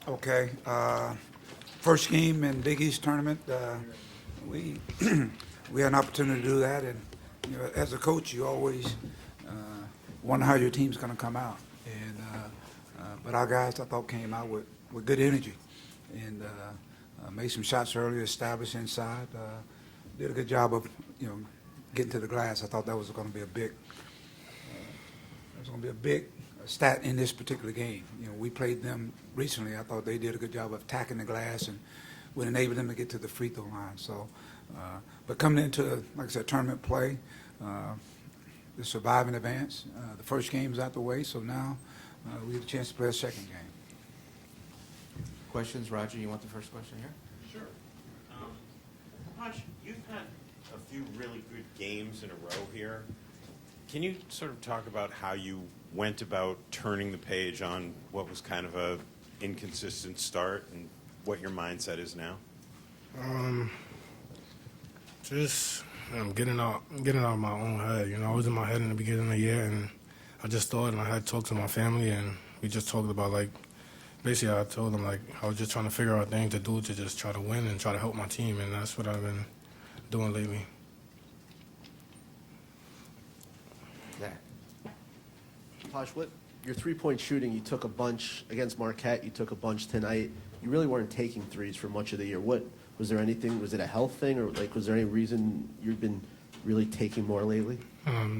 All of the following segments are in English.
Okay. First game in Big East tournament, we we had an opportunity to do that, and as a coach, you always wonder how your team's going to come out. And but our guys, I thought, came out with good energy, and made some shots early, established inside. Did a good job of getting to the glass. I thought that was going to be a big stat in this particular game. We played them recently. I thought they did a good job of attacking the glass and would enable them to get to the free throw line. So, but coming into, like I said, tournament play, the survive and advance. The first game is out the way, so now we get a chance to play a second game. Questions? Roger, you want the first question here? Sure. Posh, you've had a few really good games in a row here. Can you sort of talk about how you went about turning the page on what was kind of a inconsistent start and what your mindset is now? Just getting out of my own head. I was in my head in the beginning of the year, and I just thought, and I had talked to my family, and we just talked about, basically I told them, I was just trying to figure out things to do to just try to win and try to help my team, and that's what I've been doing lately. Zach. Posh, your three-point shooting, you took a bunch against Marquette, you took a bunch tonight. You really weren't taking threes for much of the year. Was there anything, was it a health thing, or was there any reason you've been really taking more lately?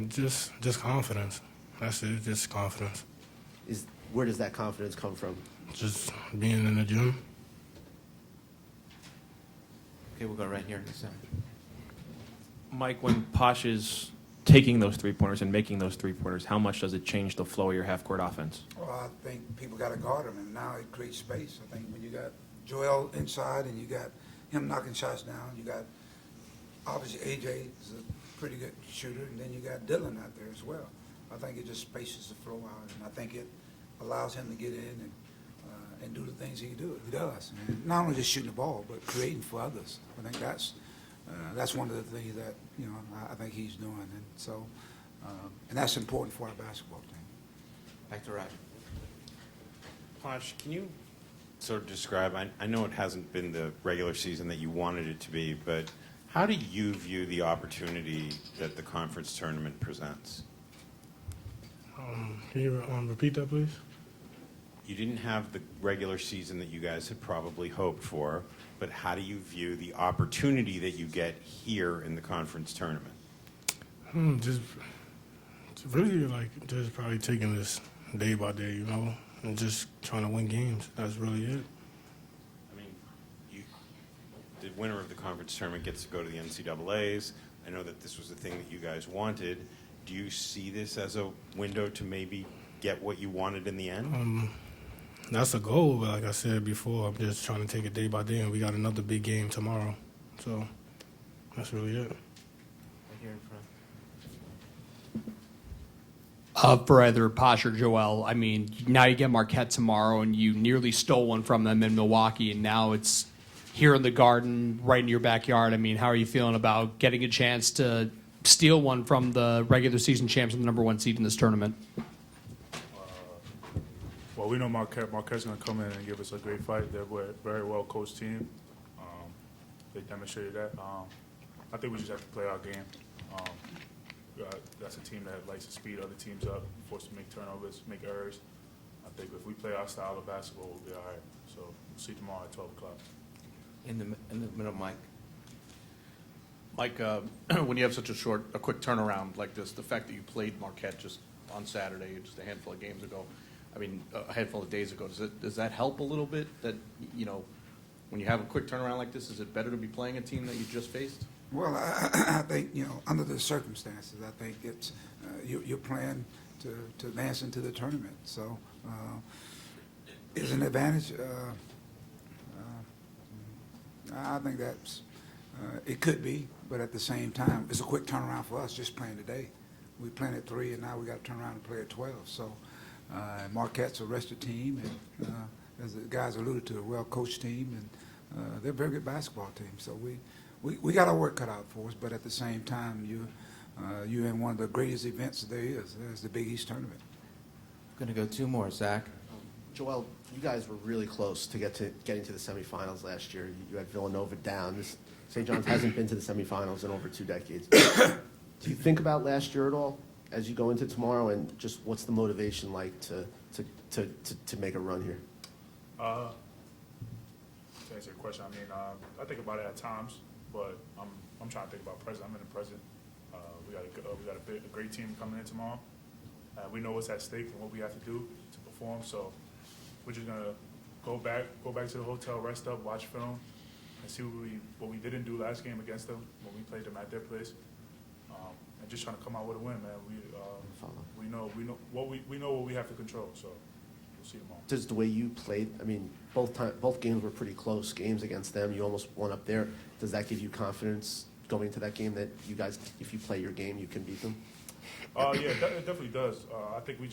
Just confidence. That's it, just confidence. Where does that confidence come from? Just being in the gym. Okay, we'll go right here in the center. Mike, when Posh is taking those three-pointers and making those three-pointers, how much does it change the flow of your half-court offense? Well, I think people got to guard him, and now it creates space. I think when you got Joel inside and you got him knocking shots down, you got obviously AJ is a pretty good shooter, and then you got Dylan out there as well. I think it just spaces the flow out, and I think it allows him to get in and do the things he does. And not only just shooting the ball, but creating for others. I think that's one of the things that I think he's doing, and so and that's important for our basketball team. Back to Roger. Posh, can you sort of describe, I know it hasn't been the regular season that you wanted it to be, but how do you view the opportunity that the conference tournament presents? Can you repeat that, please? You didn't have the regular season that you guys had probably hoped for, but how do you view the opportunity that you get here in the conference tournament? Just really just probably taking this day by day, and just trying to win games. That's really it. I mean, the winner of the conference tournament gets to go to the NCAAs. I know that this was the thing that you guys wanted. Do you see this as a window to maybe get what you wanted in the end? That's a goal, but like I said before, I'm just trying to take it day by day, and we got another big game tomorrow. So that's really it. Right here in front. For either Posh or Joel, I mean, now you get Marquette tomorrow, and you nearly stole one from them in Milwaukee, and now it's here in the Garden, right in your backyard. I mean, how are you feeling about getting a chance to steal one from the regular season champs and the number one seed in this tournament? Well, we know Marquette's going to come in and give us a great fight. They're a very well-coached team. They demonstrated that. I think we just have to play our game. That's a team that likes to speed other teams up, force them to make turnovers, make errors. I think if we play our style of basketball, we'll be all right. So we'll see tomorrow at 12 o'clock. In the middle, Mike. Mike, when you have such a quick turnaround like this, the fact that you played Marquette just on Saturday, just a handful of games ago, a handful of days ago, does that help a little bit? That when you have a quick turnaround like this, is it better to be playing a team that you just faced? Well, I think under the circumstances, I think it's you're playing to advance into the tournament. So, is an advantage. I think that's it could be, but at the same time, it's a quick turnaround for us just playing today. We playing at 3, and now we got to turn around and play at 12. So, Marquette's a rested team, and as the guys alluded to, a well-coached team, and they're a very good basketball team. So we got our work cut out for us, but at the same time, you're in one of the greatest events there is. There's the Big East tournament. Going to go two more, Zach. Joel, you guys were really close to getting to the semifinals last year. You had Villanova down. St. John's hasn't been to the semifinals in over 2 decades. Do you think about last year at all as you go into tomorrow, and just what's the motivation like to make a run here? To answer your question, I mean, I think about it at times, but I'm trying to think about present. I'm in the present. We got a great team coming in tomorrow. We know what's at stake and what we have to do to perform. So we're just gonna go back to the hotel, rest up, watch film, and see what we didn't do last game against them when we played them at their place. And just trying to come out with a win, man. We know what we have to control. So we'll see tomorrow. Does the way you played, I mean, both games were pretty close games against them. You almost won up there. Does that give you confidence going into that game that you guys, if you play your game, you can beat them? Yeah, it definitely does. I think we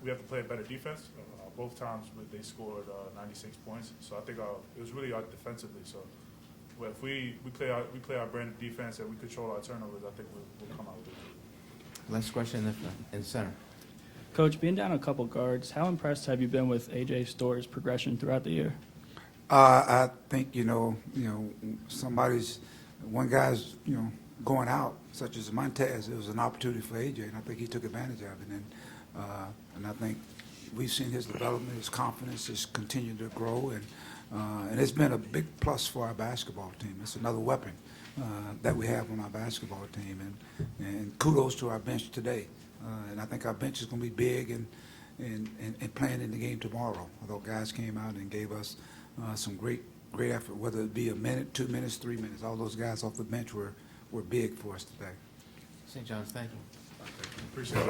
have to play a better defense. Both times they scored 96 points, so I think it was really defensively. So if we play our brand of defense and we control our turnovers, I think we'll come out with it. Last question in the center. Coach, being down a couple guards, how impressed have you been with AJ Storr's progression throughout the year? I think one guy's going out, such as Montez. It was an opportunity for AJ, and I think he took advantage of it. And I think we've seen his development, his confidence has continued to grow, and it's been a big plus for our basketball team. It's another weapon that we have on our basketball team, and kudos to our bench today. And I think our bench is going to be big and playing in the game tomorrow. Although guys came out and gave us some great effort, whether it be a minute, 2 minutes, 3 minutes. All those guys off the bench were big for us today. St. John's, thank you. Appreciate it.